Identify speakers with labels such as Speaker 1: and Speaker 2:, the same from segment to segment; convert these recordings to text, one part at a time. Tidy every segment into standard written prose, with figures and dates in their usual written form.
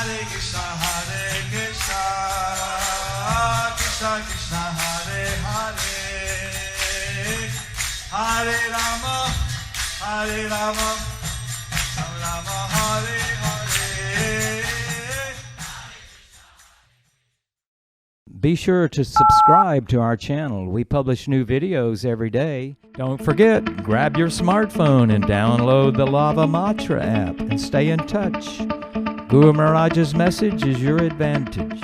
Speaker 1: Krishna Krishna Hare Hare Hare Rama Rama Hare Hare.
Speaker 2: Be sure to subscribe to our channel. We publish new videos every day. Don't forget, grab your smartphone and download the Lava Matra app and stay in touch. Guru Maharaj's message is your advantage.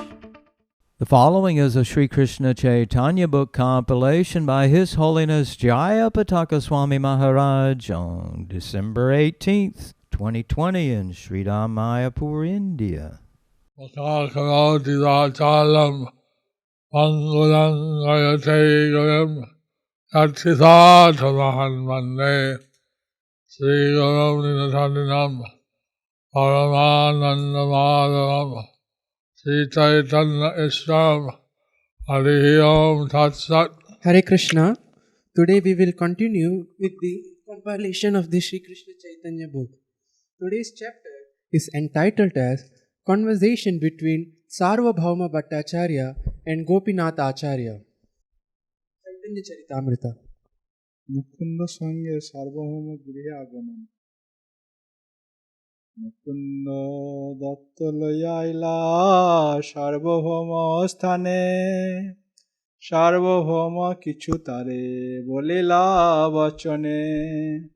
Speaker 2: The following is a Sri Krishna Chaitanya book compilation by His Holiness Jaya Pataka Swami Maharaj on December 18th, 2020 in Sridham, Mayapur, India.
Speaker 3: Pangulang Gayate Gayam Yatisatamahan Mande Sri Gurum Ninatanam Paramanandamadaram Sri Chaitanya Ishram Hari Om Tat Sat.
Speaker 4: Hare Krishna. Today we will continue with the compilation of the Sri Krishna Chaitanya book. Today's chapter is entitled as Conversation between Sarvabhauma Bhattacharya and Gopinath Acharya. Chaitanya Charitamrita.
Speaker 5: Mukunda Sange Sarvabhauma Griha Agaman Mukunda Dattalayaila Sarvabhauma Sthane Sarvabhauma Kichutare Bolila Vachane.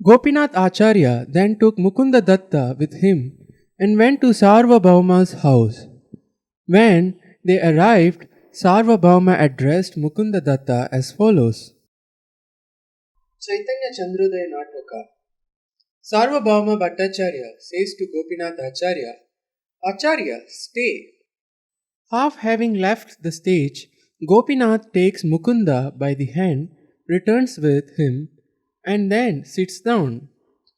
Speaker 4: Gopinath Acharya then took Mukunda Datta with him and went to Sarvabhauma's house. When they arrived, Sarvabhauma addressed Mukunda Datta as follows. Chaitanya Chandrodaya Nataka. Sarvabhauma Bhattacharya says to Gopinath Acharya, Acharya, stay. Half having left the stage, Gopinath takes Mukunda by the hand, returns with him, and then sits down.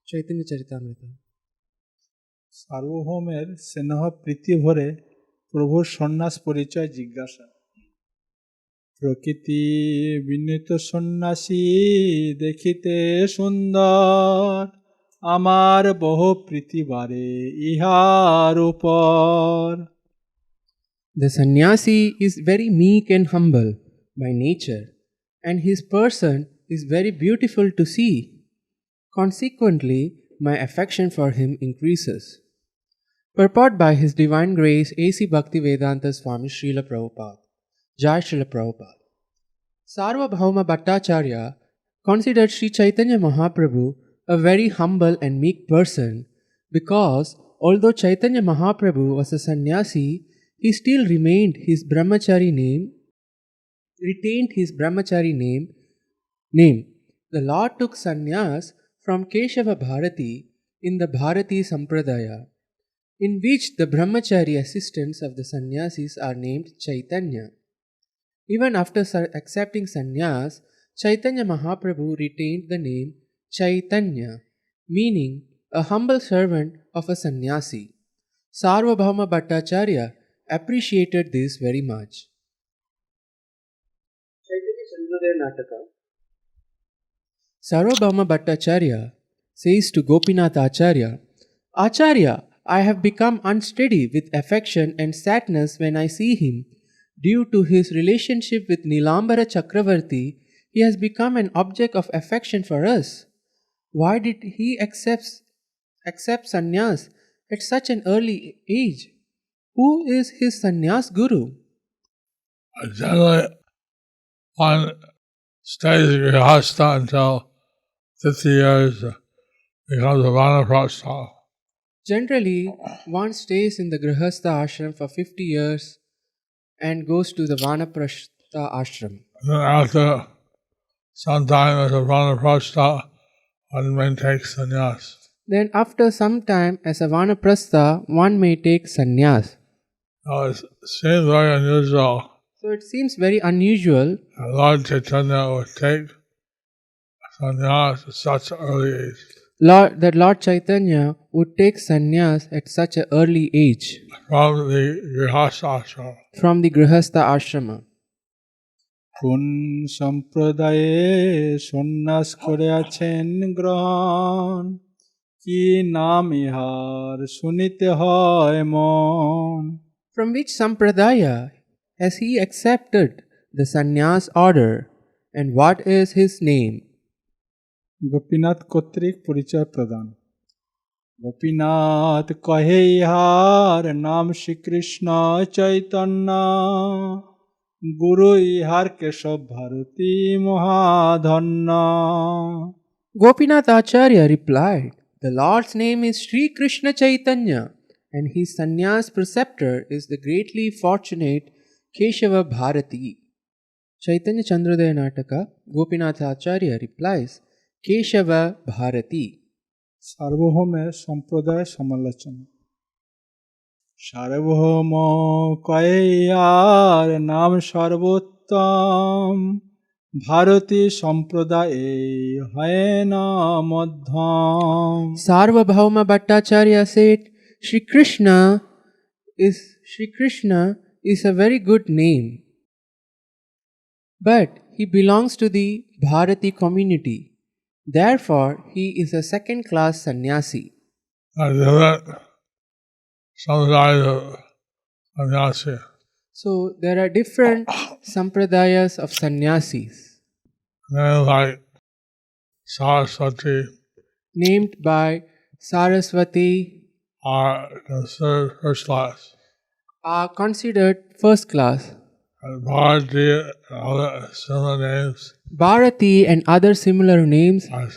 Speaker 4: Chaitanya Charitamrita.
Speaker 5: সার্বভৌমের স্নেহ প্রীতি ভরে প্রভুর সন্ন্যাস পরিচয় জিজ্ঞাসা। প্রকৃতি বিনীত সন্ন্যাসী দেখিতে সুন্দর আমার বহু প্রীতি বারে ইহার উপর।
Speaker 4: The sannyasi is very meek and humble by nature, and his person is very beautiful to see. Consequently, my affection for him increases. Purport by His Divine Grace A.C. Bhaktivedanta Swami Srila Prabhupada. Jai Srila Prabhupada. Sarvabhauma Bhattacharya considered Sri Chaitanya Mahaprabhu a very humble and meek person because although Chaitanya Mahaprabhu was a sannyasi, he still retained his brahmachari name. The Lord took sannyas from Keshava Bharati in the Bharati Sampradaya, in which the brahmachari assistants of the sannyasis are named Chaitanya. Even after accepting sannyas, Chaitanya Mahaprabhu retained the name Chaitanya, meaning a humble servant of a sannyasi. Sarvabhauma Bhattacharya appreciated this very much. Chaitanya Chandrodaya Nataka. Sarvabhauma Bhattacharya says to Gopinath Acharya, Acharya, I have become unsteady with affection and sadness when I see him. Due to his relationship with Nilambara Chakravarti, he has become an object of affection for us. Why did he accept sannyas at such an early age? Who is his sannyas guru?
Speaker 3: Generally, one stays grihastha until 50 years, becomes a vanaprastha.
Speaker 4: Generally, one stays in the Grihastha ashram for 50 years and goes to the Vanaprastha ashram.
Speaker 3: And then after some time as a vanaprastha, one may take sannyas.
Speaker 4: Then after some time as a Vanaprastha, one may take sannyas.
Speaker 3: Now it seems very unusual.
Speaker 4: So it seems very unusual
Speaker 3: Lord Chaitanya would take sannyas at such an early age.
Speaker 4: that Lord Chaitanya would take sannyas at such an early age
Speaker 3: from the Grihastha
Speaker 4: ashrama.
Speaker 5: কোন সম্প্রদায়ে সন্ন্যাস করিয়াছেন গ্রহণ কি নাম ইহার শুনিতে হয় মন।
Speaker 4: From which sampradaya has he accepted the sannyas order, and what is his name?
Speaker 5: Gopinath কর্তৃক পরিচয় প্রদান। গোপীনাথ কহে ইহার নাম শ্রীকৃষ্ণ চৈতন্য, গুরু ইহার Keshab Bharati মহাধন্য।
Speaker 4: Gopinath Acharya replied, "The Lord's name is Sri Krishna Chaitanya, and his sannyas preceptor is the greatly fortunate Keshava Bharati." Chaitanya Chandrodaya Nataka, Gopinath Acharya replies, Keshava Bharati.
Speaker 5: সার্বভৌমের সম্প্রদায় সমালোচনা। সার্বভৌম কয়ে ইহার নাম সর্বোত্তম, ভারতী সম্প্রদায়ে হয় না মধ্যম।
Speaker 4: Sarvabhauma Bhattacharya said, Shri Krishna is a very good name, but he belongs to the Bharati community. Therefore, he is a second-class sannyasi.
Speaker 3: Different sampradayas of sannyasi.
Speaker 4: So there are different sampradayas of sannyasis,
Speaker 3: Names like Saraswati
Speaker 4: named by Saraswati,
Speaker 3: are considered first class.
Speaker 4: are considered first class.
Speaker 3: And Bharati and other similar names
Speaker 4: Bharati and other similar names
Speaker 3: are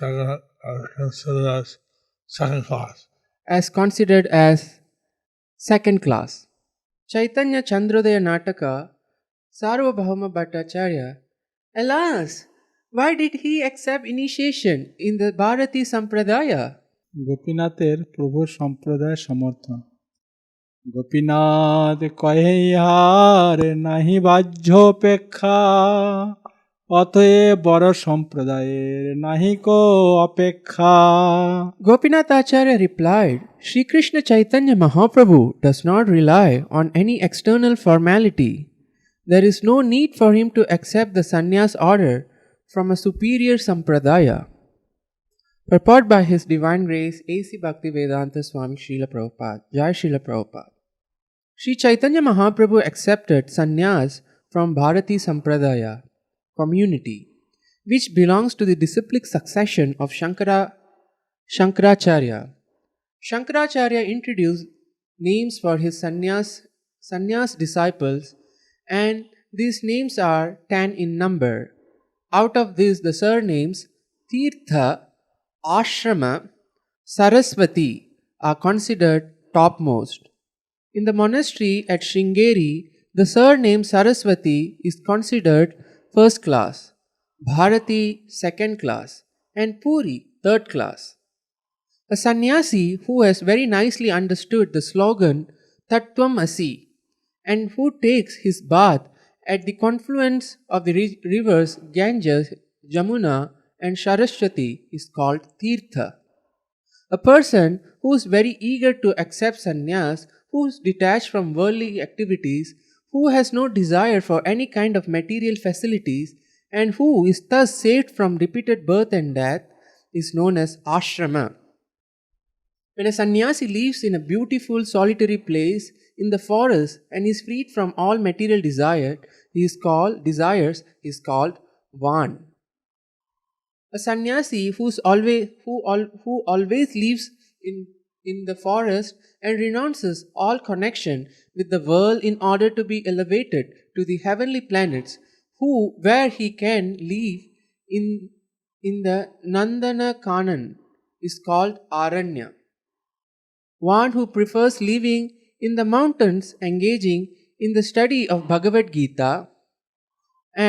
Speaker 3: considered as second class.
Speaker 4: considered as second class. Chaitanya Chandrodaya Nataka, Sarvabhauma Bhattacharya, alas, why did he accept initiation in the Bharati Sampradaya?
Speaker 5: গোপীনাথের প্রভু সম্প্রদায় সমর্থন। গোপীনাথ কহে ইহার নাহি বাহ্য অপেক্ষা, অতএব বড় সম্প্রদায়ের নাহি কো অপেক্ষা।
Speaker 4: Gopinath Acharya replied, Sri Krishna Chaitanya Mahaprabhu does not rely on any external formality. There is no need for him to accept the sannyas order from a superior sampradaya. Purport by His Divine Grace A.C. Bhaktivedanta Swami Srila Prabhupada, Jai Srila Prabhupada. Sri Chaitanya Mahaprabhu accepted sannyas from Bharati Sampradaya community, which belongs to the disciplic succession of Shankaracharya. Shankaracharya introduced names for his sannyas disciples, and these names are 10 in number. Out of these, the surnames Tirtha, Ashrama, Saraswati are considered topmost. In the monastery at Sringeri, the surname Saraswati is considered first class, Bharati second class, and Puri third class. A sannyasi who has very nicely understood the slogan Tattvam Asi and who takes his bath at the confluence of the rivers Ganges, Jamuna, and Saraswati is called Tirtha. A person who is very eager to accept sannyas, who is detached from worldly activities, who has no desire for any kind of material facilities, and who is thus saved from repeated birth and death, is known as ashrama. When a sannyasi lives in a beautiful solitary place in the forest and is freed from all material desires, is called Van. A sannyasi who always lives in the forest and renounces all connection with the world in order to be elevated to the heavenly planets, where he can live in the Nandana Kanan, is called Aranya. One who prefers living in the mountains, engaging in the study of Bhagavad Gita,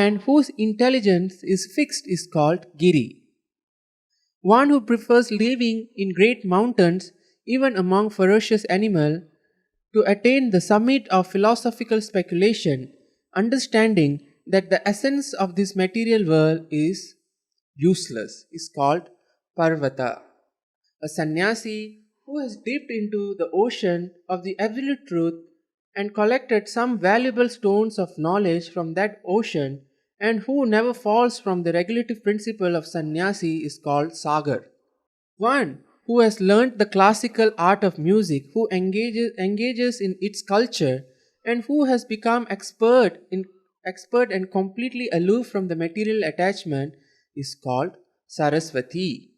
Speaker 4: and whose intelligence is fixed is called Giri. One who prefers living in great mountains, even among ferocious animals, to attain the summit of philosophical speculation, understanding that the essence of this material world is useless, is called Parvata. A sannyasi who has dipped into the ocean of the absolute truth and collected some valuable stones of knowledge from that ocean, and who never falls from the regulative principle of sannyasi, is called Sagar. One who has learnt the classical art of music, who engages in its culture, and who has become expert and completely aloof from the material attachment is called Saraswati.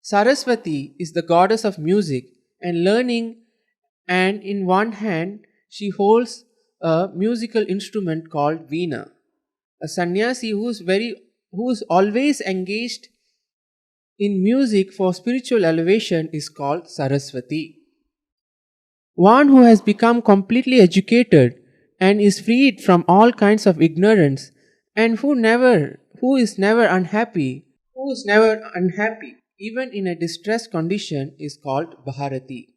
Speaker 4: Saraswati is the goddess of music and learning, and in one hand she holds a musical instrument called veena. A sannyasi who is always engaged in music for spiritual elevation is called Saraswati. One who has become completely educated and is freed from all kinds of ignorance and who is never unhappy, even in a distressed condition, is called Bharati.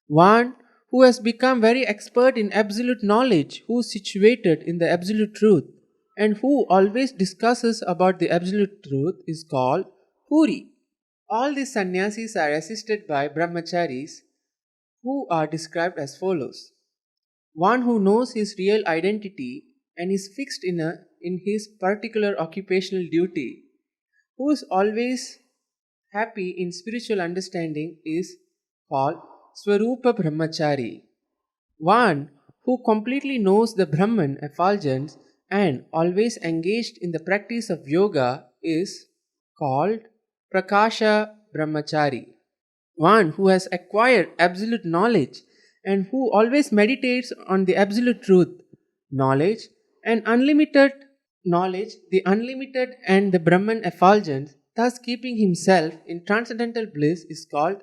Speaker 4: One who has become very expert in absolute knowledge, who is situated in the absolute truth, and who always discusses about the absolute truth is called Puri. All these sannyasis are assisted by brahmacharis who are described as follows. One who knows his real identity and is fixed in his particular occupational duty, who is always happy in spiritual understanding, is called Swarupa Brahmachari. One who completely knows the Brahman effulgence and always engaged in the practice of yoga is called Prakasha Brahmachari. One who has acquired absolute knowledge and who always meditates on the absolute truth, knowledge and unlimited knowledge, the unlimited and the Brahman effulgence, thus keeping himself in transcendental bliss, is called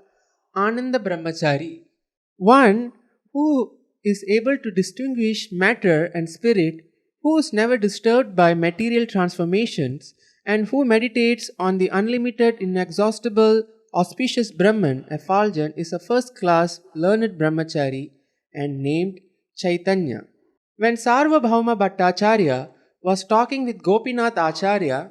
Speaker 4: Ananda Brahmachari. One who is able to distinguish matter and spirit, who is never disturbed by material transformations, and who meditates on the unlimited, inexhaustible, auspicious Brahman effulgence, is a first-class learned brahmachari and named Chaitanya. When Sarvabhauma Bhattacharya was talking with Gopinath Acharya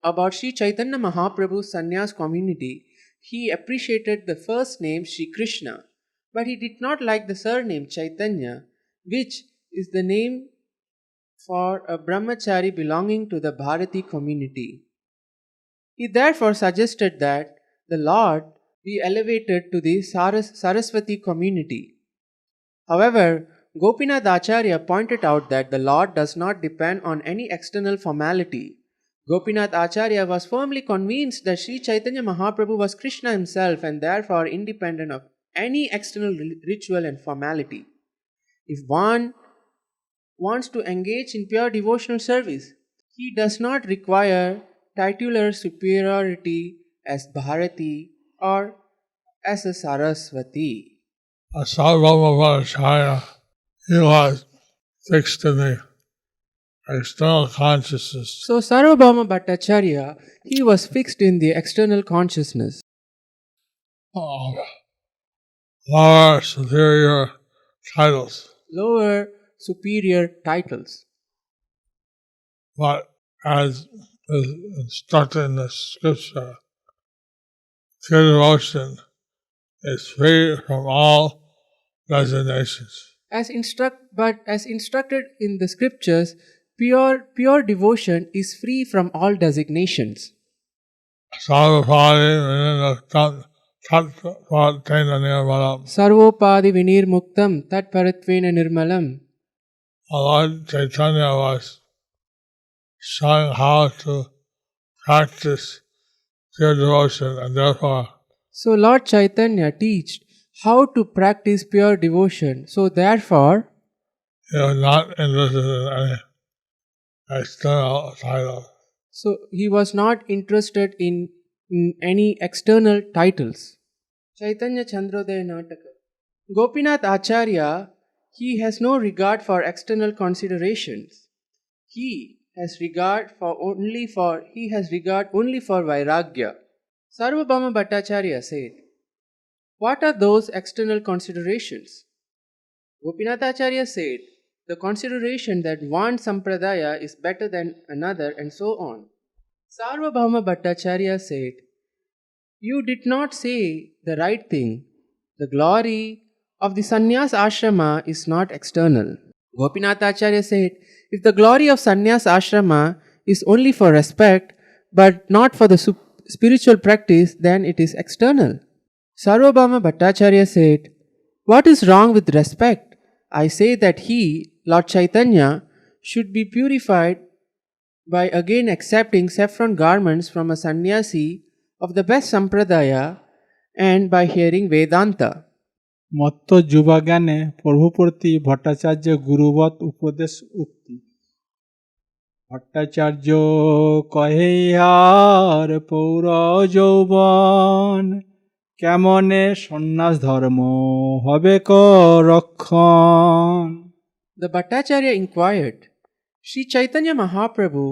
Speaker 4: about Sri Chaitanya Mahaprabhu's sannyas community, he appreciated the first name Sri Krishna, but he did not like the surname Chaitanya, which is the name for a brahmachari belonging to the Bharati community. He therefore suggested that the Lord be elevated to the Saraswati community. However, Gopinath Acharya pointed out that the Lord does not depend on any external formality. Gopinath Acharya was firmly convinced that Sri Chaitanya Mahaprabhu was Krishna himself and therefore independent of any external ritual and formality. If one wants to engage in pure devotional service, he does not require titular superiority as Bharati or as a Saraswati.
Speaker 3: Sarvabhauma Bhattacharya, he was fixed in the external consciousness.
Speaker 4: So Sarvabhauma Bhattacharya, he was fixed in the external consciousness.
Speaker 3: Lower superior titles.
Speaker 4: Lower superior titles.
Speaker 3: But as is instructed in the scripture, pure devotion is free from all resignations.
Speaker 4: As instructed in the scriptures, pure devotion is free from all designations. Sarvopadi vinirmuktam tat paratvena nirmalam.
Speaker 3: Lord Chaitanya was showing how to practice pure devotion, and therefore
Speaker 4: So Lord Chaitanya taught how to practice pure devotion. So therefore,
Speaker 3: he was not interested in any external title.
Speaker 4: So he was not interested in any external titles. Chaitanya Chandrodaya Nataka. Gopinath Acharya, he has no regard for external considerations. He has regard only for Vairagya. Sarvabhauma Bhattacharya said, what are those external considerations? Gopinath Acharya said, the consideration that one sampradaya is better than another and so on. Sarvabhauma Bhattacharya said, you did not say the right thing. The glory of the sannyas ashrama is not external. Gopinath Acharya said, if the glory of sannyas ashrama is only for respect but not for the spiritual practice than it is external. Sarvabhauma Bhattacharya said, "What is wrong with respect? I say that he, Lord Chaitanya, should be purified by again accepting saffron garments from a sannyasi of the best sampradaya and by hearing Vedanta."
Speaker 5: মত্ত যুবা জ্ঞানে প্রভুপ্রতি ভট্টাচার্য গুরুবৎ উপদেশ উক্তি। ভট্টাচার্য কহে ইহার পৌর যৌবন, কেমনে সন্ন্যাস ধর্ম হবে রক্ষণ।
Speaker 4: The Bhattacharya inquired, Sri Chaitanya Mahaprabhu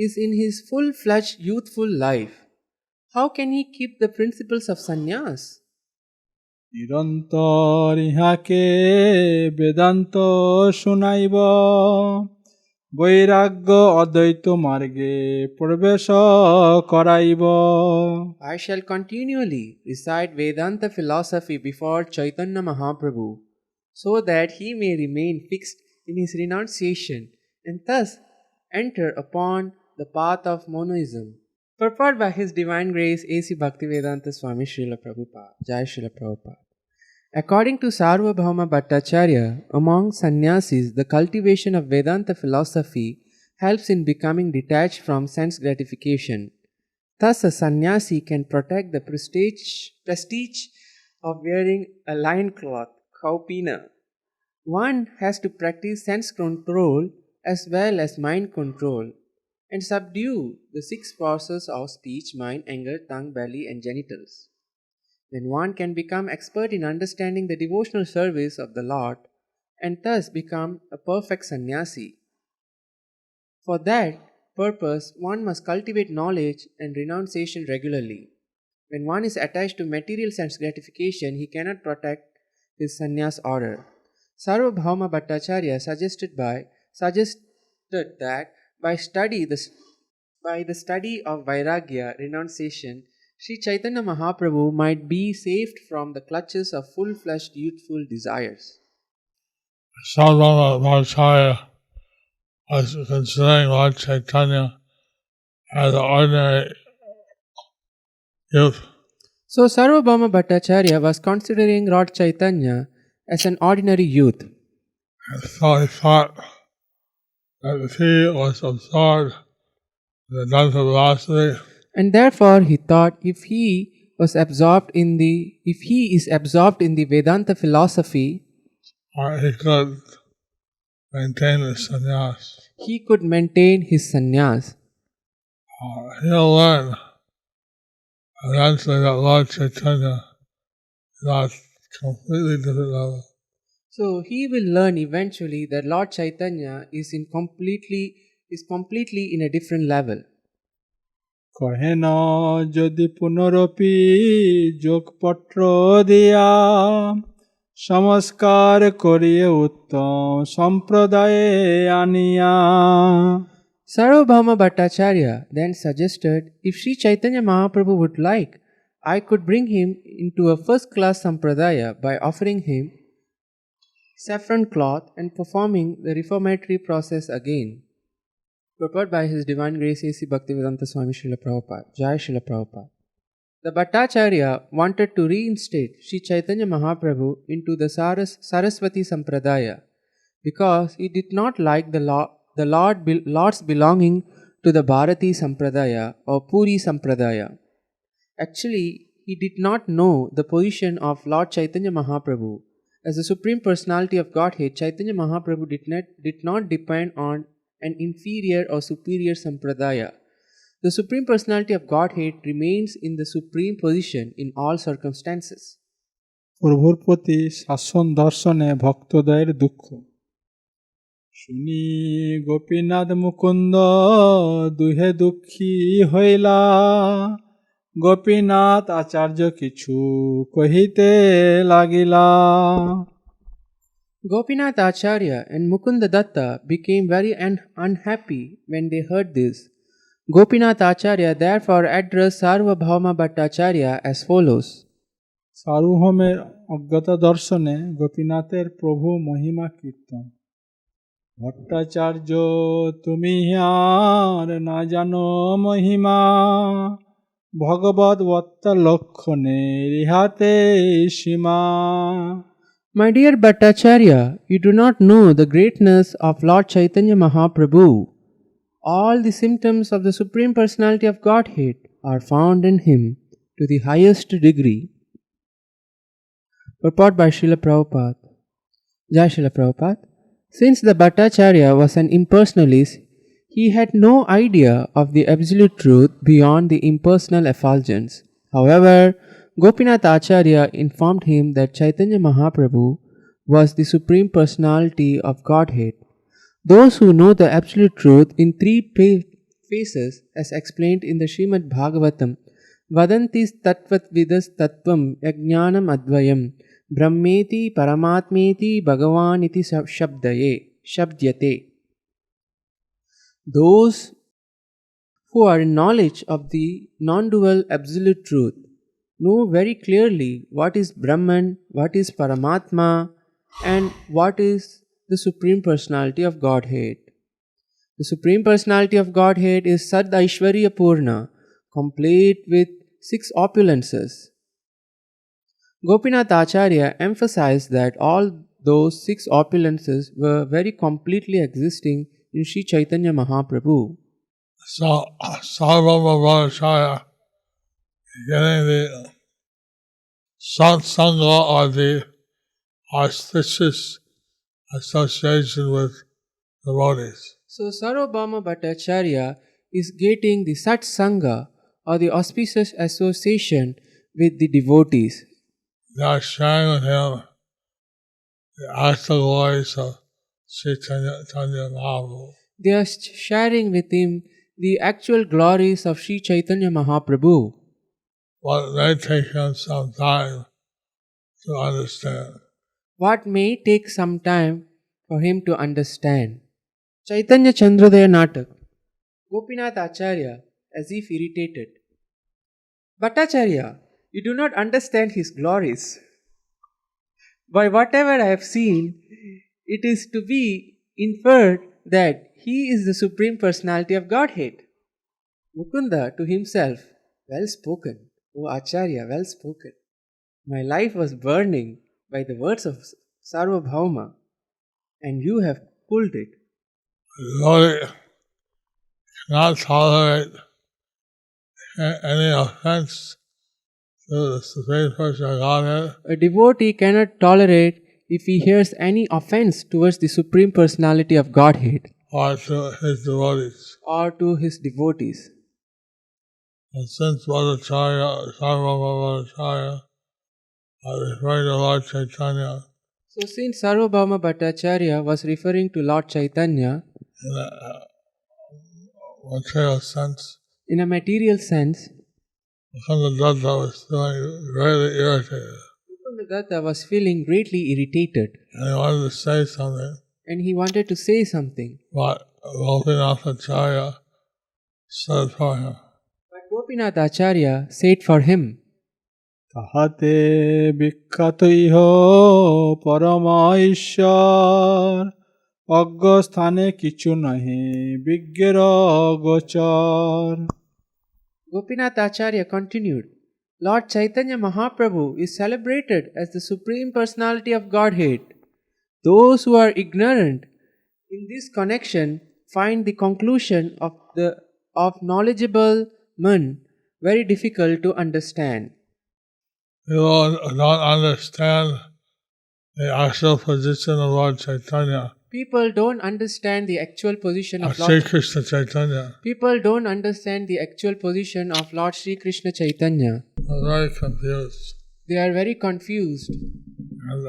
Speaker 4: is in his full-fledged youthful life. How can he keep the principles of sannyas?
Speaker 5: নিরন্তর ইহাকে বেদান্ত শুনাইব, বৈরাগ্য অদ্বৈত মার্গে প্রবেশ করাইব।
Speaker 4: I shall continually recite Vedanta philosophy before Chaitanya Mahaprabhu, so that he may remain fixed in his renunciation and thus enter upon the path of monism. Purport by His Divine Grace A.C. Bhaktivedanta Swami Srila Prabhupada. Jai Srila Prabhupada. According to Sarvabhauma Bhattacharya, among sannyasis, the cultivation of Vedanta philosophy helps in becoming detached from sense gratification. Thus, a sannyasi can protect the prestige of wearing a loincloth, kaupina. One has to practice sense control as well as mind control and subdue the six forces of speech, mind, anger, tongue, belly, and genitals. Then one can become expert in understanding the devotional service of the Lord and thus become a perfect sannyasi. For that purpose, one must cultivate knowledge and renunciation regularly. When one is attached to material sense gratification, he cannot protect his sannyas order. Sarvabhauma Bhattacharya suggested that by the study of Vairagya, renunciation, Sri Chaitanya Mahaprabhu might be saved from the clutches of full-fleshed youthful desires.
Speaker 3: Sarvabhauma Bhattacharya was considering Lord Chaitanya as an ordinary youth.
Speaker 4: So Sarvabhauma Bhattacharya was considering Lord Chaitanya as an ordinary youth.
Speaker 3: And so he thought that if he was absorbed in the Vedanta philosophy,
Speaker 4: And therefore he thought if he is absorbed in the Vedanta philosophy,
Speaker 3: he could maintain his sannyas.
Speaker 4: he could maintain his sannyas.
Speaker 3: He'll learn eventually that Lord Chaitanya is not completely different level.
Speaker 4: So he will learn eventually that Lord Chaitanya is completely in a different level.
Speaker 5: কহেন যদি পুনরপি যোগপত্র দিয়া, সংস্কার করিয়ে উত্তম সম্প্রদায়ে আনিয়া।
Speaker 4: Sarvabhauma Bhattacharya then suggested if Sri Chaitanya Mahaprabhu would like, I could bring him into a first-class sampradaya by offering him saffron cloth and performing the reformatory process again. Purport by His Divine Grace A.C. Bhaktivedanta Swami Srila Prabhupada. Jai Srila Prabhupada. The Bhattacharya wanted to reinstate Sri Chaitanya Mahaprabhu into the Saraswati Sampradaya because he did not like the lords belonging to the Bharati Sampradaya or Puri Sampradaya. Actually, he did not know the position of Lord Chaitanya Mahaprabhu. As the Supreme Personality of Godhead, Chaitanya Mahaprabhu did not depend on an inferior or superior sampradaya. The Supreme Personality of Godhead remains in the supreme position in all circumstances.
Speaker 5: প্রভুর প্রতি শাসন দর্শনে ভক্তদয়ের দুঃখ। শুনি গোপীনাথ মুকুন্দ দুহে দুঃখী হইলা, গোপীনাথ আচার্য কিছু কহিতে লাগিলা।
Speaker 4: Gopinath Acharya and Mukunda Datta became very unhappy when they heard this. Gopinath Acharya therefore addressed Sarvabhauma Bhattacharya as follows.
Speaker 5: সার্বভৌমের অজ্ঞতা দর্শনে গোপীনাথের প্রভু মহিমা কীর্তন। ভট্টাচার্য তুমি আর না জানো মহিমা, ভগবদ্বত্তা লক্ষণে রিহাতে সীমা।
Speaker 4: My dear Bhattacharya, you do not know the greatness of Lord Chaitanya Mahaprabhu. All the symptoms of the Supreme Personality of Godhead are found in him to the highest degree. Purport by Srila Prabhupada. Jai Srila Prabhupada. Since the Bhattacharya was an impersonalist, he had no idea of the absolute truth beyond the impersonal effulgence. However, Gopinath Acharya informed him that Chaitanya Mahaprabhu was the Supreme Personality of Godhead. Those who know the absolute truth in three phases, as explained in the Srimad Bhagavatam, Vadantis Tattvat Vidas Tattvam Yajnanam Advayam Brahmeti Paramatmeti Bhagavaniti Shabdyate. Those who are in knowledge of the non-dual absolute truth know very clearly what is Brahman, what is Paramatma, and what is the Supreme Personality of Godhead. The Supreme Personality of Godhead is Sad Aishwarya Purna, complete with 6 opulences. Gopinath Acharya emphasized that all those 6 opulences were very completely existing in Sri Chaitanya Mahaprabhu.
Speaker 3: So, Sarvabhauma Bhattacharya getting the satsanga or the auspicious association with devotees.
Speaker 4: So Sarvabhauma Bhattacharya is getting the Sat Sangha or the auspicious association with the devotees.
Speaker 3: They are sharing with him the actual glories of Chaitanya Mahaprabhu.
Speaker 4: They are sharing with him the actual glories of Sri Chaitanya Mahaprabhu.
Speaker 3: But may take him some time to understand.
Speaker 4: What may take some time for him to understand. Chaitanya Chandrodaya Natak. Gopinath Acharya, as if irritated. Bhattacharya, you do not understand his glories. By whatever I have seen, it is to be inferred that he is the Supreme Personality of Godhead. Mukunda to himself, well spoken, O Acharya, well spoken. My life was burning by the words of Sarvabhauma, and you have cooled it.
Speaker 3: Devotee cannot tolerate any offense to the Supreme Person of Godhead,
Speaker 4: A devotee cannot tolerate if he hears any offense towards the Supreme Personality of Godhead
Speaker 3: or to his devotees.
Speaker 4: or to his devotees.
Speaker 3: And since Bhattacharya, Sarvabhauma Bhattacharya, are referring to Lord Chaitanya
Speaker 4: So since Sarvabhauma Bhattacharya was referring to Lord Chaitanya
Speaker 3: in a material sense,
Speaker 4: in a material sense,
Speaker 3: Mukundadatta was feeling really irritated.
Speaker 4: Mukundadatta was feeling greatly irritated
Speaker 3: And he wanted to say something,
Speaker 4: and he wanted to say something.
Speaker 3: but Gopinath Acharya said for him.
Speaker 4: But Gopinath Acharya said for him,
Speaker 5: তাহাতে বিখ্যাত ইহ পরম ঈশ্বর, অজ্ঞ স্থানে কিছু নহে বিজ্ঞের গোচর।
Speaker 4: Gopinath Acharya continued, Lord Chaitanya Mahaprabhu is celebrated as the Supreme Personality of Godhead. Those who are ignorant in this connection find the conclusion of knowledgeable men very difficult to understand.
Speaker 3: People don't understand the actual position of Lord Chaitanya,
Speaker 4: People don't understand the actual position
Speaker 3: of
Speaker 4: of
Speaker 3: Sri
Speaker 4: Lord.
Speaker 3: Krishna Chaitanya.
Speaker 4: People don't understand the actual position of Lord Sri Krishna Chaitanya.
Speaker 3: They're very confused
Speaker 4: They are very confused
Speaker 3: and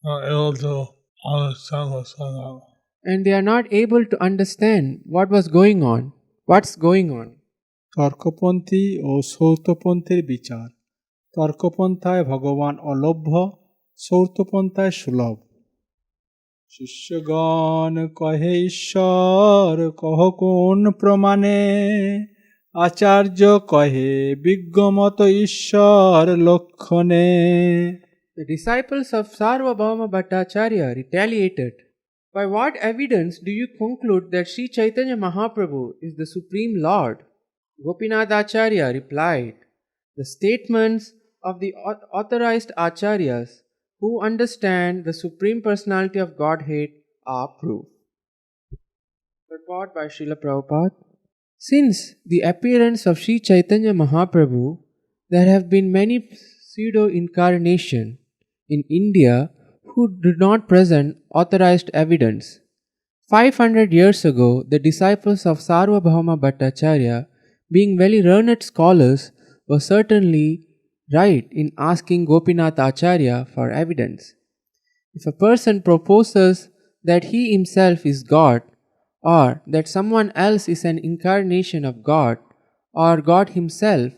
Speaker 3: not able to understand what's going on.
Speaker 4: and they are not able to understand what's going on.
Speaker 5: তর্কপন্থী ও সৌতপন্থীর বিচার। তর্কপন্থায় ভগবান অলভ্য, সৌতপন্থায় সুলভ। শিষ্যগণ কহে ঈশ্বর, কহ কোন প্রমাণে, আচার্য কহে বিজ্ঞমত ঈশ্বর লক্ষণে।
Speaker 4: The disciples of Sarvabhauma Bhattacharya retaliated. By what evidence do you conclude that Sri Chaitanya Mahaprabhu is the Supreme Lord? Gopinath Acharya replied, "The statements of the authorized acharyas who understand the Supreme Personality of Godhead are proof." Purport by Srila Prabhupada. Since the appearance of Sri Chaitanya Mahaprabhu, there have been many pseudo-incarnations in India who do not present authorized evidence. 500 years ago, the disciples of Sarvabhauma Bhattacharya, being very learned scholars, were certainly right in asking Gopinath Acharya for evidence. If a person proposes that he himself is God, or that someone else is an incarnation of God, or God himself,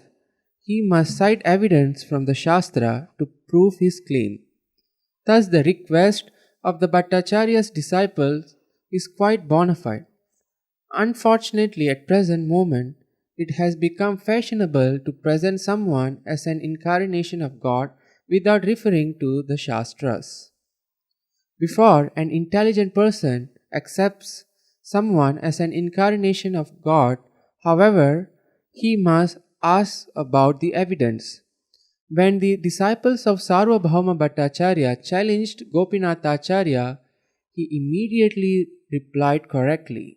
Speaker 4: he must cite evidence from the Shastra to prove his claim. Thus, the request of the Bhattacharya's disciples is quite bona fide. Unfortunately, at present moment, it has become fashionable to present someone as an incarnation of God without referring to the Shastras. Before an intelligent person accepts someone as an incarnation of God, however, he must ask about the evidence. When the disciples of Sarvabhauma Bhattacharya challenged Gopinath Acharya, he immediately replied correctly.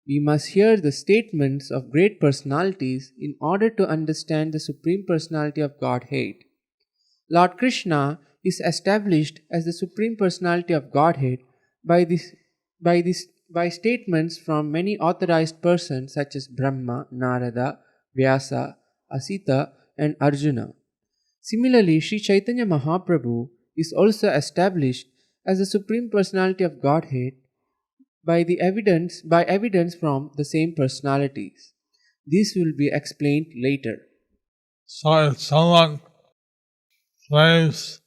Speaker 4: We must hear the statements of great personalities in order to understand the Supreme Personality of Godhead. Lord Krishna is established as the Supreme Personality of Godhead by statements from many authorized persons such as Brahma, Narada, Vyasa, Asita, and Arjuna. Similarly, Sri Chaitanya Mahaprabhu is also established as the Supreme Personality of Godhead by evidence from the same personalities. This will be explained later.
Speaker 3: So if someone claims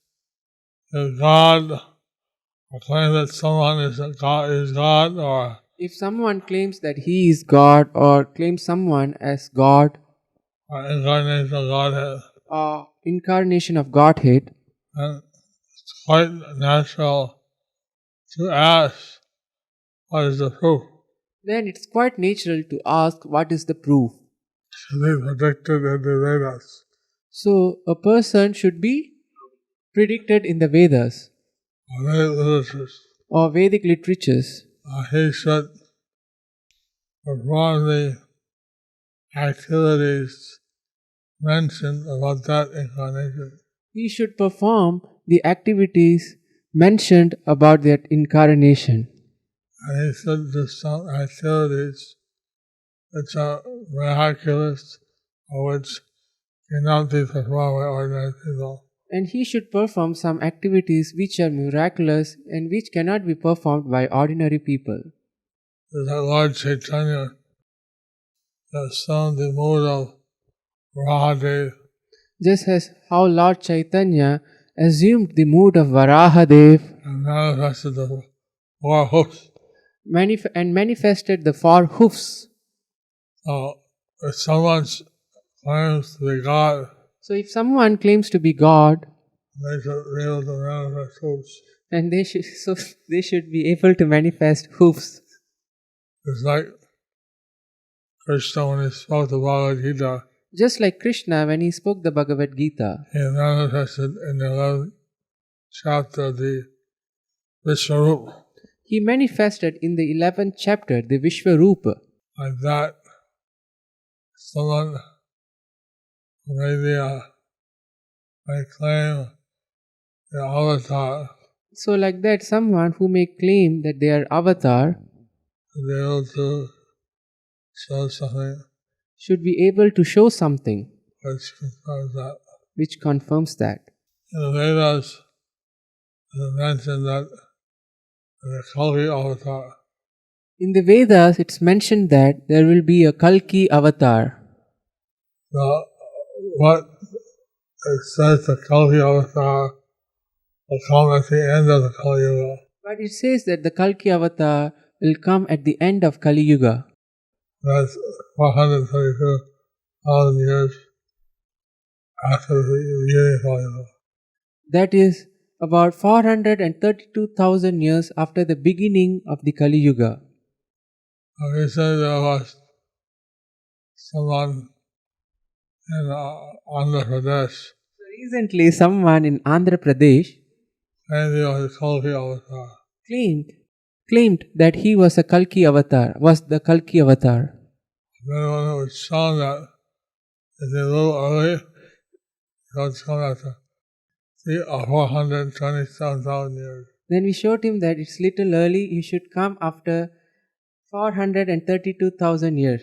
Speaker 3: is God, or claims that someone is God, or
Speaker 4: If someone claims that he is God or claims someone as God
Speaker 3: incarnation of Godhead,
Speaker 4: or incarnation of Godhead,
Speaker 3: then it's quite natural to ask, what is the proof?
Speaker 4: then it's quite natural to ask what is the proof.
Speaker 3: To be predicted in the Vedas.
Speaker 4: So a person should be predicted in the Vedas
Speaker 3: Or Vedic literatures.
Speaker 4: or Vedic literatures.
Speaker 3: He should perform the activities mentioned about that incarnation.
Speaker 4: He should perform the activities mentioned about that incarnation.
Speaker 3: And he should do some activities which are miraculous or which cannot be performed by ordinary people.
Speaker 4: And he should perform some activities which are miraculous and which cannot be performed by ordinary people.
Speaker 3: That Lord Chaitanya has shown the mood of Varahadev,
Speaker 4: Just as how Lord Chaitanya assumed the mood of Varahadev
Speaker 3: and manifested the four hoofs.
Speaker 4: and manifested the four hoofs.
Speaker 3: If someone claims to be God,
Speaker 4: So if someone claims to be God,
Speaker 3: they should be able to manifest hoofs.
Speaker 4: then they should be able to manifest hoofs.
Speaker 3: It's like Krishna when he spoke the Bhagavad Gita,
Speaker 4: Just like Krishna when he spoke the Bhagavad Gita,
Speaker 3: he manifested in the 11th chapter the Vishwarup.
Speaker 4: he manifested in the 11th chapter the Vishwarupa.
Speaker 3: Like that, someone maybe may claim the avatar
Speaker 4: So like that, someone who may claim that they are avatar
Speaker 3: to be able to show something
Speaker 4: should be able to show something
Speaker 3: which confirms that.
Speaker 4: which confirms that.
Speaker 3: In the Vedas, it mentioned that the Kalki avatar,
Speaker 4: In the Vedas, it's mentioned that there will be a Kalki avatar.
Speaker 3: so what it says the Kalki avatar will come at the end of the Kali Yuga.
Speaker 4: But it says that the Kalki avatar will come at the end of Kali Yuga.
Speaker 3: That's 432,000 years after the beginning of Kali Yuga.
Speaker 4: That is about 432,000 years after the beginning of the Kali Yuga.
Speaker 3: He said there was someone in Andhra Pradesh
Speaker 4: Recently, someone in Andhra Pradesh
Speaker 3: claimed he was a Kalki avatar.
Speaker 4: claimed that he was a Kalki avatar, was the Kalki avatar.
Speaker 3: Then when it was shown that it's a little early, so it's come after 427,000 years.
Speaker 4: Then we showed him that it's little early, he should come after 432,000 years.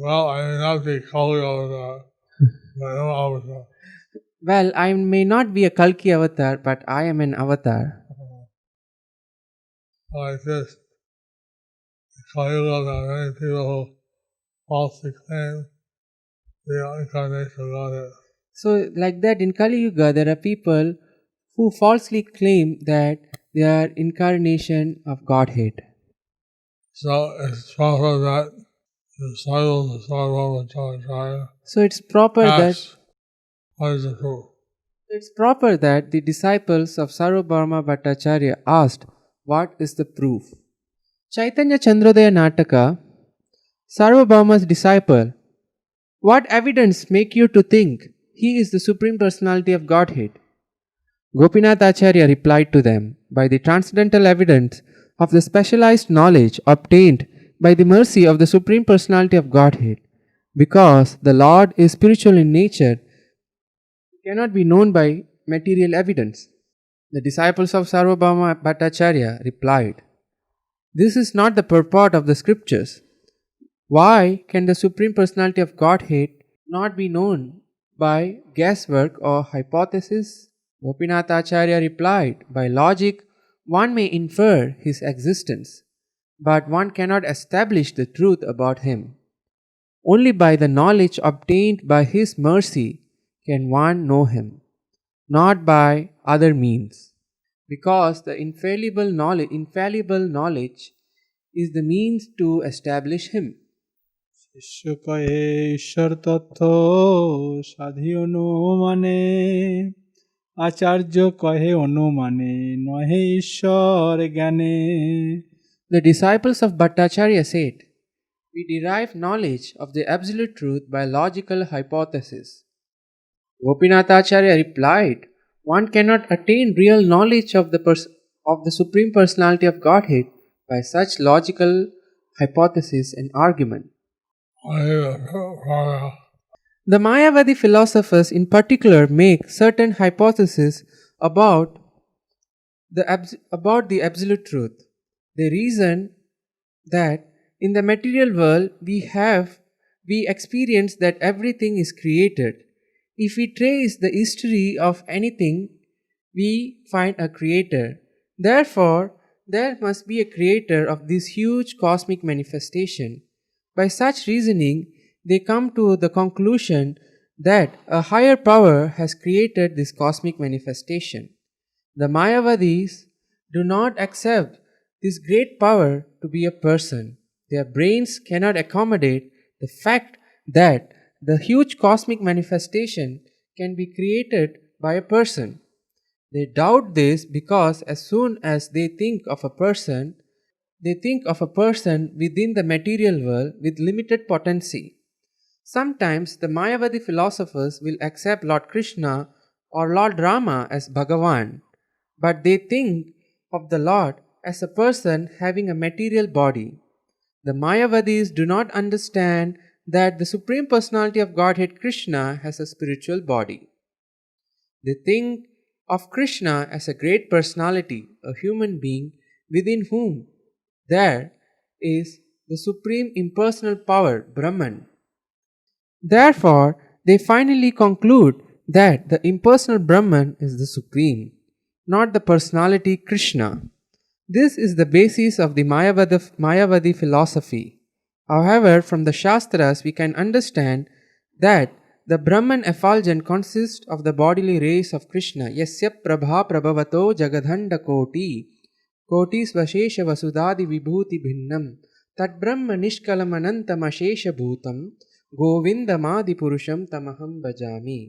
Speaker 3: Well, I may not be Kalki avatar, but no avatar.
Speaker 4: Well, I may not be a Kalki avatar, but I am an avatar.
Speaker 3: Like this, the Kali Yuga, there are many people who falsely claim the incarnation of Godhead.
Speaker 4: So, like that, in Kali Yuga, there are people who falsely claim that they are incarnation of Godhead.
Speaker 3: So it's proper that the disciples of Sarvabhauma Bhattacharya
Speaker 4: So, it's proper that
Speaker 3: ask, what is the proof?
Speaker 4: the disciples of Sarvabhauma Bhattacharya asked, "What is the proof?" Chaitanya Chandrodaya Nataka, Sarvabhauma's disciple, "What evidence make you to think he is the Supreme Personality of Godhead?" Gopinath Acharya replied to them, "By the transcendental evidence of the specialized knowledge obtained by the mercy of the Supreme Personality of Godhead. Because the Lord is spiritual in nature, it cannot be known by material evidence." The disciples of Sarvabhauma Bhattacharya replied, "This is not the purport of the scriptures. Why can the Supreme Personality of Godhead not be known by guesswork or hypothesis?" Gopinath Acharya replied, "By logic, one may infer his existence, but one cannot establish the truth about him. Only by the knowledge obtained by his mercy can one know him, not by other means, because the infallible knowledge is the means to establish him."
Speaker 5: শিষ্য কহে ঈশ্বর তথ্য সাধি অনুমানে আচার্য কহে অনুমানে নহে ঈশ্বর জ্ঞানে.
Speaker 4: The disciples of Bhattacharya said, "We derive knowledge of the absolute truth by logical hypothesis." Gopinath Acharya replied, "One cannot attain real knowledge of the Supreme Personality of Godhead by such logical hypothesis and argument." The Mayavadi philosophers in particular make certain hypotheses about the absolute truth. They reason that in the material world we experience that everything is created. If we trace the history of anything, we find a creator. Therefore, there must be a creator of this huge cosmic manifestation. By such reasoning, they come to the conclusion that a higher power has created this cosmic manifestation. The Mayavadis do not accept this great power to be a person. Their brains cannot accommodate the fact that the huge cosmic manifestation can be created by a person. They doubt this because as soon as they think of a person within the material world with limited potency. Sometimes the Mayavadi philosophers will accept Lord Krishna or Lord Rama as Bhagavan, but they think of the Lord as a person having a material body. The Mayavadis do not understand that the Supreme Personality of Godhead Krishna has a spiritual body. They think of Krishna as a great personality, a human being within whom there is the supreme impersonal power, Brahman. Therefore, they finally conclude that the impersonal Brahman is the supreme, not the personality Krishna. This is the basis of the Mayavadi philosophy. However, from the Shastras we can understand that the Brahman effulgent consists of the bodily rays of Krishna. Yasya prabha prabhavato jagadhanda koti koti svashesha vasudadi vibhuti bhinnam tad brahma nishkalam anantam ashesha bhutam govindamadi purusham tamaham bhajami.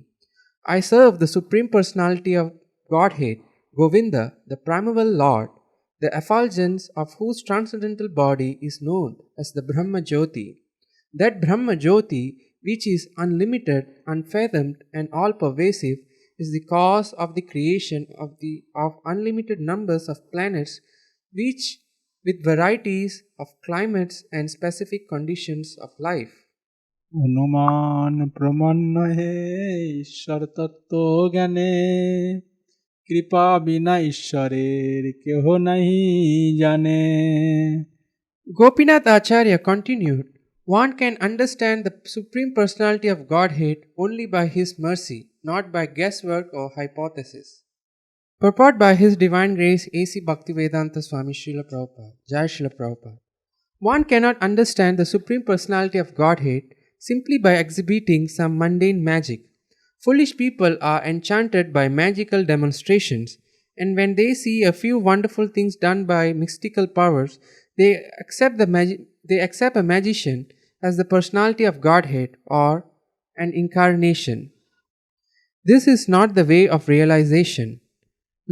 Speaker 4: I serve the Supreme Personality of Godhead, Govinda, the primeval Lord, the effulgence of whose transcendental body is known as the Brahma Jyoti. That Brahma Jyoti, which is unlimited, unfathomed, and all pervasive, is the cause of the creation of unlimited numbers of planets, which with varieties of climates and specific conditions of life.
Speaker 5: অনুমান প্রমাণ নহে ঈশ্বর তত্ত্ব জ্ঞানে কৃপা বিনা ঈশ্বরের কেহ নাহি জানে।
Speaker 4: Gopinath Acharya continued, one can understand the Supreme Personality of Godhead only by His mercy, not by guesswork or hypothesis. Purport by His Divine Grace A.C. Bhaktivedanta Swami Srila Prabhupada, Jai Srila Prabhupada. One cannot understand the Supreme Personality of Godhead simply by exhibiting some mundane magic. Foolish people are enchanted by magical demonstrations, and when they see a few wonderful things done by mystical powers, they accept a magician as the personality of Godhead or an incarnation. This is not the way of realization,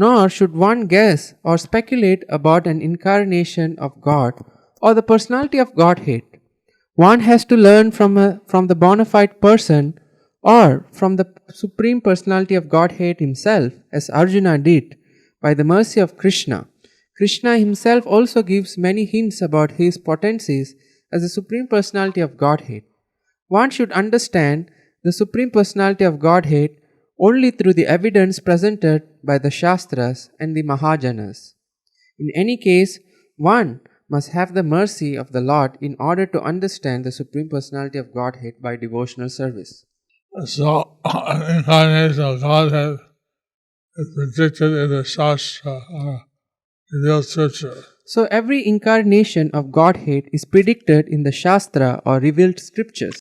Speaker 4: nor should one guess or speculate about an incarnation of God or the personality of Godhead. One has to learn from the bona fide person or from the Supreme Personality of Godhead Himself, as Arjuna did, by the mercy of Krishna. Krishna Himself also gives many hints about His potencies as the Supreme Personality of Godhead. One should understand the Supreme Personality of Godhead only through the evidence presented by the Shastras and the Mahajanas. In any case, one must have the mercy of the Lord in order to understand the Supreme Personality of Godhead by devotional service.
Speaker 3: So, incarnation of Godhead is predicted in the Shastra, revealed scripture.
Speaker 4: So every incarnation of Godhead is predicted in the Shastra or revealed scriptures.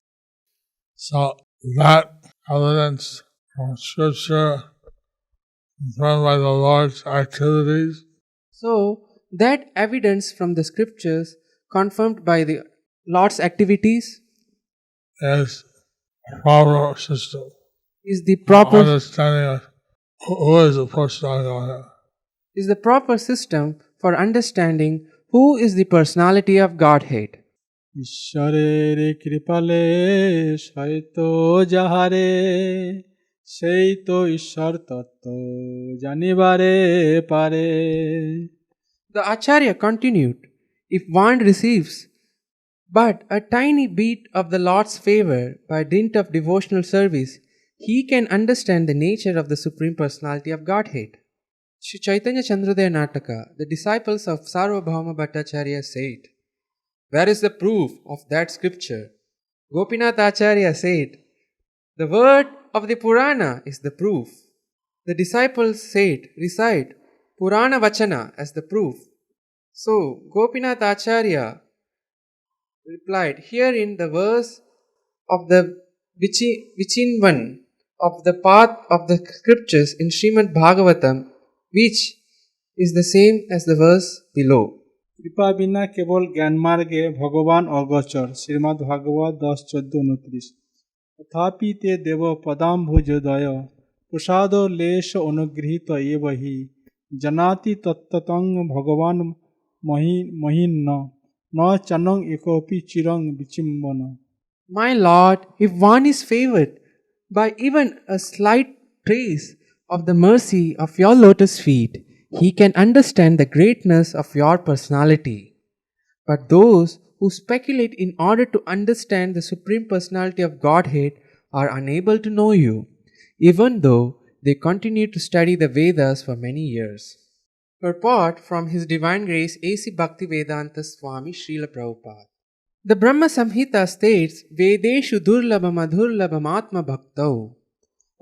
Speaker 3: So that evidence from scripture confirmed by the Lord's activities
Speaker 4: So that evidence from the scriptures confirmed by the Lord's activities
Speaker 3: is a proper system
Speaker 4: is the
Speaker 3: for
Speaker 4: proper
Speaker 3: understanding of who is the personality of Godhead.
Speaker 4: is the proper system for understanding who is the personality of Godhead.
Speaker 5: ঈশ্বরের কৃপালে হয়তো যাহারে সেই তো ঈশ্বর তত্ত্ব জানিবারে পারে।
Speaker 4: The Acharya continued, if one receives but a tiny bit of the Lord's favor by dint of devotional service, he can understand the nature of the Supreme Personality of Godhead. Sri Chaitanya Chandrodaya Nataka, the disciples of Sarvabhauma Bhattacharya said, where is the proof of that scripture? Gopinath Acharya said, the word of the Purana is the proof. The disciples said, recite Purana Vachana as the proof. So Gopinath Acharya replied, herein the verse of the Vichinvan of the path of the scriptures in Srimad Bhagavatam, which is the same as the verse below.
Speaker 5: কৃপা বিনা কেবল জ্ঞান মার্গে ভগবান অগোচর। শ্রীমদ্ ভাগবত 10:14-29। তথাপি তে দেব পদাম্ভুজোদয় প্রসাদ lace অনুগৃহীত এব হি জানাতি তত্ত্বতং ভগবান মহিন্ন ন চানং একোপি চিরং বিচিম্বন।
Speaker 4: My Lord, if one is favored by even a slight trace of the mercy of your lotus feet, he can understand the greatness of your personality. But those who speculate in order to understand the Supreme Personality of Godhead are unable to know you, even though they continue to study the Vedas for many years. Purport from His Divine Grace A.C. Bhaktivedanta Swami Srila Prabhupada. The Brahma Samhita states, Vedeshu durlabham adurlabham atma bhaktau.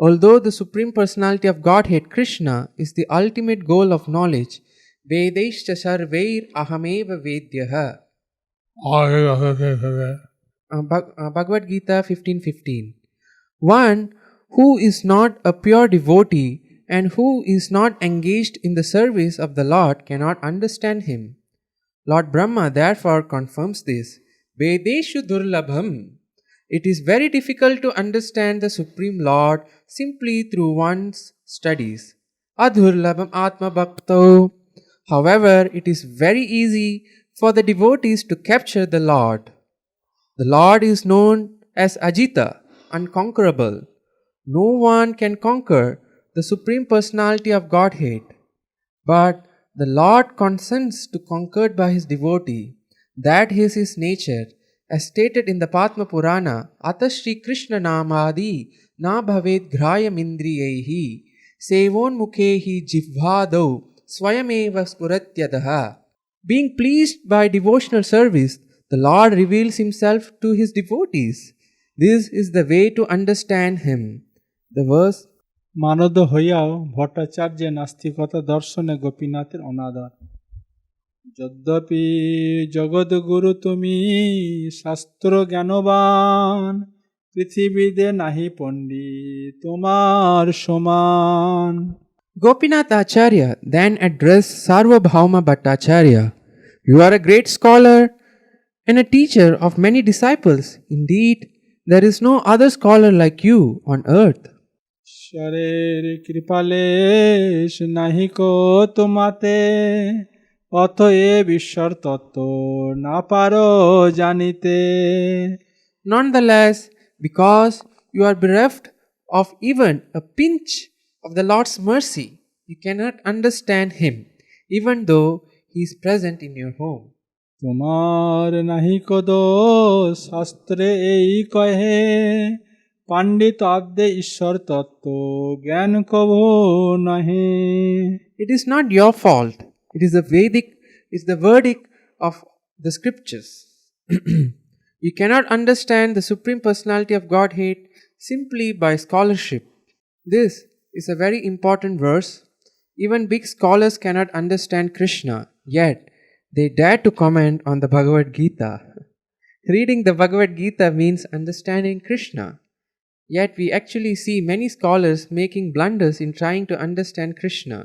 Speaker 4: Although the Supreme Personality of Godhead Krishna is the ultimate goal of knowledge, Vedeshcha sarveir ahameva vedyaha. Bhagavad Gita 15:15. One who is not a pure devotee and who is not engaged in the service of the Lord cannot understand Him. Lord Brahma therefore confirms this. Vedeshu durlabham. It is very difficult to understand the Supreme Lord simply through one's studies. Adhurlabham atma bhakto. However, it is very easy for the devotees to capture the Lord. The Lord is known as Ajita, unconquerable. No one can conquer the Supreme Personality of Godhead, but the Lord consents to conquered by his devotee. That is his nature, as stated in the Padma Purana, Ata Shri Krishna Namadi na bhavet grayam indriyehi sevon mukhehi jivhadau swayameva spuratyadaha. Being pleased by devotional service, the Lord reveals himself to his devotees. This is the way to understand him. The verse,
Speaker 5: মানদ হইয়াও ভট্টাচার্যের নাস্তিকতা দর্শনে গোপীনাথের অনাদর। যদ্যপি জগৎগুরু তুমি শাস্ত্র জ্ঞানবান, পৃথিবীতে নাহি পণ্ডিত তোমার সমান।
Speaker 4: Gopinath Acharya then addressed Sarvabhauma Bhattacharya. You are a great scholar and a teacher of many disciples. Indeed, there is no other scholar like you on earth.
Speaker 5: ঈশ্বরের কৃপালেশ নাহিকো তোমাতে, অতএব ঈশ্বর তত্ত্ব না পারো জানিতে।
Speaker 4: Nonetheless, because you are bereft of even a pinch of the Lord's mercy, you cannot understand him, even though he is present in your home.
Speaker 5: তোমার নাহিকো দোষ শাস্ত্রে এই কহে, পাণ্ডিত আদ্যে ঈশ্বর তত্ত্ব জ্ঞান কভো নহে।
Speaker 4: It is not your fault. It is the verdict of the scriptures. You cannot understand the Supreme Personality of Godhead simply by scholarship. This is a very important verse. Even big scholars cannot understand Krishna, yet they dare to comment on the Bhagavad Gita. Reading the Bhagavad Gita means understanding Krishna. Yet we actually see many scholars making blunders in trying to understand Krishna.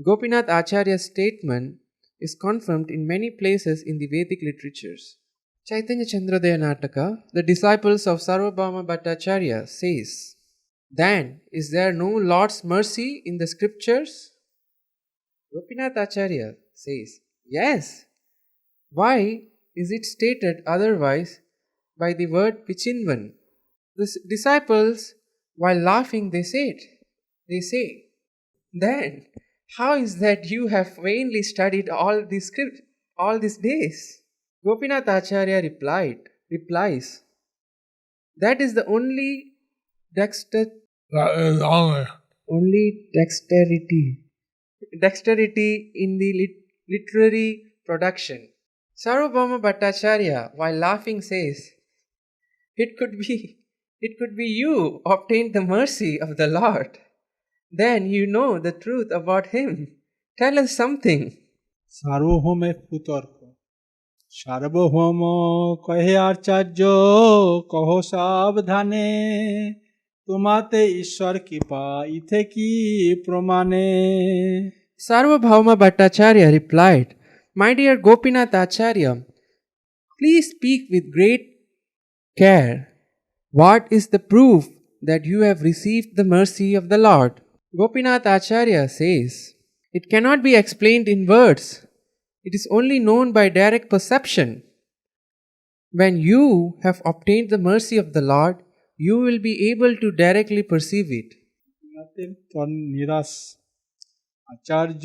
Speaker 4: Gopinath Acharya's statement is confirmed in many places in the Vedic literatures. Chaitanya Chandrodaya Nataka, the disciples of Sarvabhauma Bhattacharya, says, Then is there no Lord's mercy in the scriptures? Gopinath Acharya says, Yes. Why is it stated otherwise by the word Vichinvan? The disciples, while laughing, they say, Then how is that you have vainly studied all these days? Gopinath Acharya replies, That is the only
Speaker 3: That is only.
Speaker 4: dexterity in the literary production. Sarvabhauma Bhattacharya, while laughing, says, It could be you obtained the mercy of the Lord. Then you know the truth about him. Tell us something.
Speaker 5: সার্বভৌমের কুতর্ক। সার্বভৌম কহে আচার্য কহ সাবধানে, তোমাতে ঈশ্বর কৃপা ইথে কি প্রমাণে।
Speaker 4: Sarvabhauma Bhattacharya replied, My dear Gopinath Acharya, please speak with great care. What is the proof that you have received the mercy of the Lord? Gopinath Acharya says, It cannot be explained in words. It is only known by direct perception. When you have obtained the mercy of the Lord, you will be able to directly perceive it.
Speaker 5: নিরাশ। আচার্য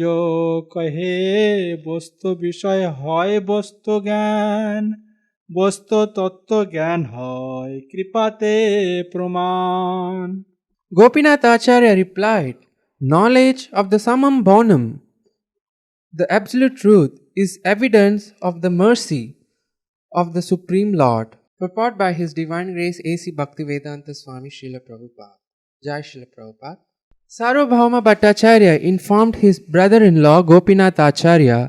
Speaker 5: কহে বস্তু বিষয় হয় বস্তু জ্ঞান, বস্তু তত্ত্ব জ্ঞান হয় কৃপাতে প্রমাণ।
Speaker 4: Gopinath Acharya replied, Knowledge of the summum bonum, the absolute truth, is evidence of the mercy of the Supreme Lord. Purport by His Divine Grace A.C. Bhaktivedanta Swami Srila Prabhupada. Jai Srila Prabhupada. Sarvabhauma Bhattacharya informed his brother-in-law Gopinath Acharya,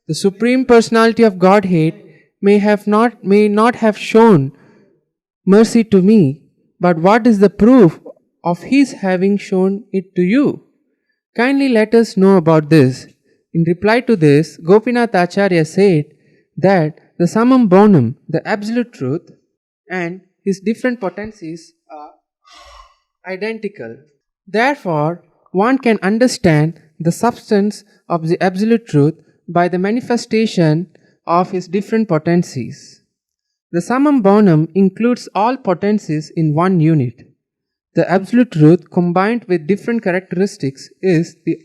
Speaker 4: the Supreme Personality of Godhead may not have shown mercy to me, but what is the proof of his having shown it to you? Kindly let us know about this. In reply to this, Gopinath Acharya said that the summum bonum, the absolute truth, and his different potencies are identical. Therefore, one can understand the substance of the absolute truth by the manifestation of his different potencies. The summum bonum includes all potencies in one unit. The absolute truth combined with different characteristics is the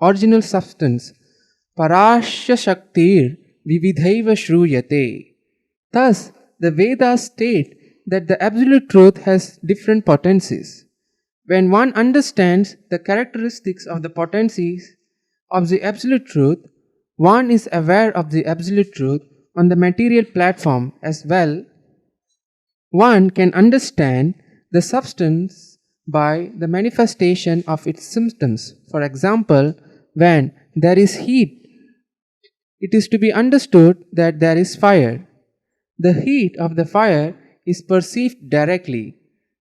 Speaker 4: original substance. Parasya Shaktir Vividhaiva Shruyate. Thus, the Vedas state that the absolute truth has different potencies. When one understands the characteristics of the potencies of the absolute truth, one is aware of the absolute truth on the material platform as well. One can understand the substance by the manifestation of its symptoms. For example, when there is heat, it is to be understood that there is fire. The heat of the fire is perceived directly.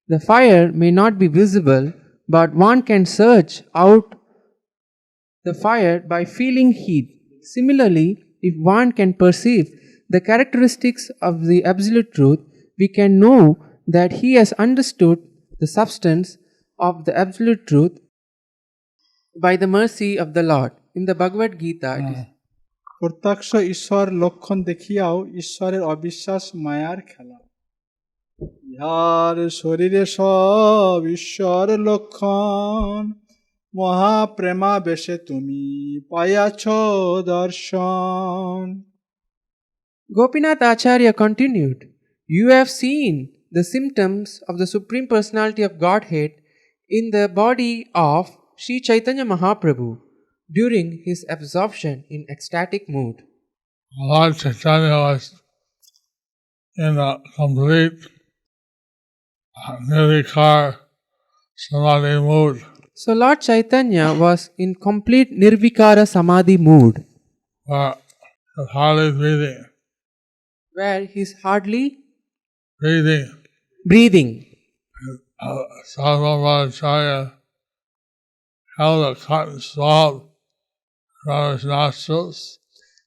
Speaker 4: The fire may not be visible, but one can search out the fire by feeling heat. Similarly, if one can perceive the characteristics of the absolute truth, we can know that he has understood the substance of the absolute truth by the mercy of the Lord. In the Bhagavad Gita, it is
Speaker 5: প্রত্যক্ষ ঈশ্বর লক্ষণ দেখিয়াও ঈশ্বরের অবিশ্বাস মায়ার খেলা ইহার শরীরে সব ঈশ্বর লক্ষণ মহাপ্রেমাবেশে তুমি পাইয়াছ দর্শন
Speaker 4: Gopinath Acharya continued, "You have seen the symptoms of the Supreme Personality of Godhead in the body of Sri Chaitanya Mahaprabhu during his absorption in ecstatic mood."
Speaker 3: Lord Chaitanya was in a complete nirvikar samadhi mood.
Speaker 4: So Lord Chaitanya was in complete Nirvikara Samadhi mood,
Speaker 3: Hardly breathing.
Speaker 4: where he is hardly
Speaker 3: Breathing.
Speaker 4: breathing.
Speaker 3: Sarvabhaumacharya held a cotton swab around his nostrils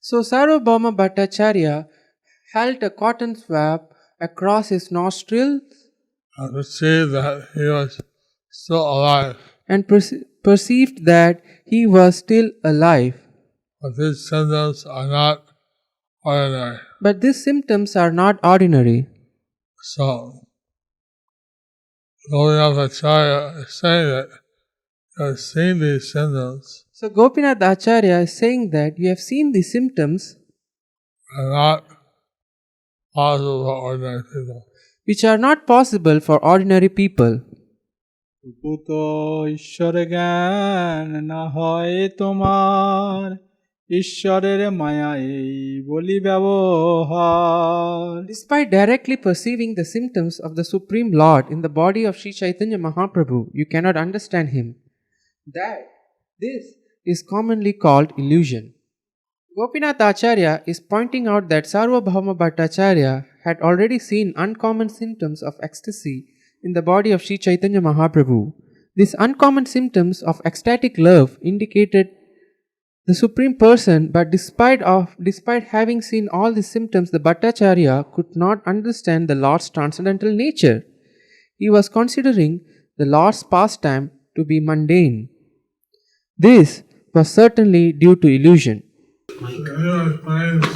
Speaker 4: So Sarvabhauma Bhattacharya held a cotton swab across his nostrils
Speaker 3: and perceived that he was still alive.
Speaker 4: and perceived that he was still alive.
Speaker 3: But these symptoms are not ordinary.
Speaker 4: But these symptoms are not ordinary.
Speaker 3: So, Gopinath Acharya is saying that you have seen these symptoms
Speaker 4: So Gopinath Acharya is saying that you have seen these symptoms
Speaker 3: are not possible for ordinary people.
Speaker 4: which are not possible for ordinary people.
Speaker 5: তবু তো ঈশ্বর জ্ঞান না হয় তোমার ঈশ্বরের মায়া এই বলি ব্যবহার
Speaker 4: Despite directly perceiving the symptoms of the Supreme Lord in the body of Sri Chaitanya Mahaprabhu, you cannot understand him. This is commonly called illusion. Gopinath Acharya is pointing out that Sarvabhauma Bhattacharya had already seen uncommon symptoms of ecstasy in the body of Sri Chaitanya Mahaprabhu. These uncommon symptoms of ecstatic love indicated the Supreme Person, but despite having seen all these symptoms, the Bhattacharya could not understand the Lord's transcendental nature. He was considering the Lord's pastime to be mundane. This was certainly due to illusion.
Speaker 3: Anyone claims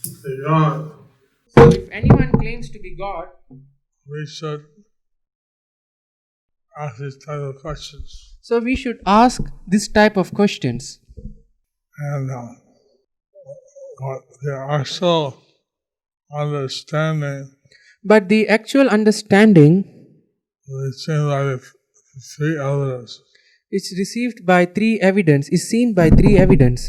Speaker 3: to be God,
Speaker 4: So if anyone claims to be God,
Speaker 3: we should ask these type of questions.
Speaker 4: so we should ask this type of questions.
Speaker 3: And what the actual understanding
Speaker 4: But the actual understanding
Speaker 3: is seen by the three evidence.
Speaker 4: is received by three evidence, is seen by three evidence.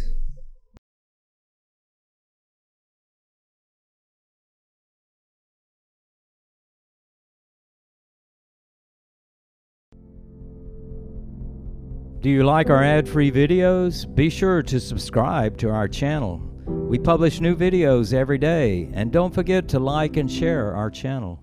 Speaker 2: Do you like our ad-free videos? Be sure to subscribe to our channel. We publish new videos every day, and don't forget to like and share our channel.